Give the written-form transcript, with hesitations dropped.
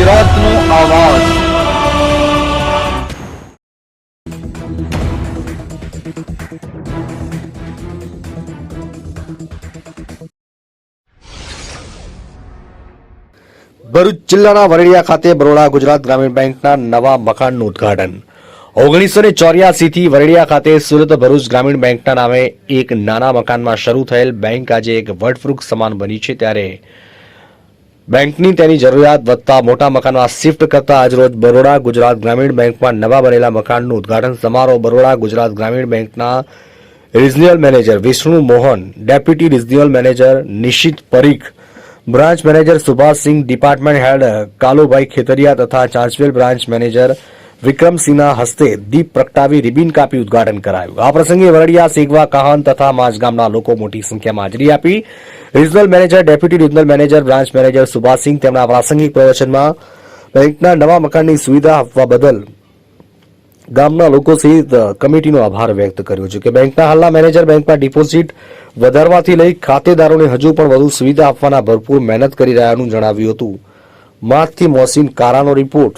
ગુજરાતનો આવાજ। ભરૂચ જિલ્લાના વરડિયા ખાતે બરોડા ગુજરાત ગ્રામીણ બેંકના નવા મકાનનું ઉદ્ઘાટન। 1984 થી વરડિયા ખાતે સુરત ભરૂચ ગ્રામીણ બેંકના નામે એક નાના મકાનમાં શરૂ થયેલ બેંક આજે એક વડવૃક્ષ સમાન બની છે, ત્યારે બેંકની તેની જરૂરિયાત વધતા મોટા મકાનમાં શિફ્ટ કરતા આજરોજ બરોડા ગુજરાત ગ્રામીણ બેંકમાં નવા બનેલા મકાનનું ઉદ્ઘાટન સમારોહ બરોડા ગુજરાત ગ્રામીણ બેંકના regional manager Vishnu Mohan, deputy regional manager Nishit Parikh, branch manager Subhashsinh, department head Kalubhai Khetariya તથા ચાંચવેલ બ્રાન્ચ મેનેજર વિક્રમસિંહના હસ્તે દીપ પ્રગટાવી રિબિન કાપી ઉદ્ઘાટન કરાયું। આ પ્રસંગે વરડિયા, સેગવા, કાહન તથા માજ ગામના લોકો મોટી સંખ્યામાં હાજરી આપી। Regional manager, deputy regional manager, branch manager Subhashsinh તેમના પ્રાસંગિક પ્રવચનમાં બેંકના નવા મકાનની સુવિધા આપવા બદલ ગામના લોકો સહિત કમિટીનો આભાર વ્યક્ત કર્યો છે કે બેંકના હાલના મેનેજર બેંકમાં ડિપોઝિટ વધારવાથી લઈ ખાતેદારોને હજુ પણ વધુ સુવિધા આપવાના ભરપૂર મહેનત કરી રહ્યાનું જણાવ્યું હતું। માતથી મોહસિન કારાનો રિપોર્ટ।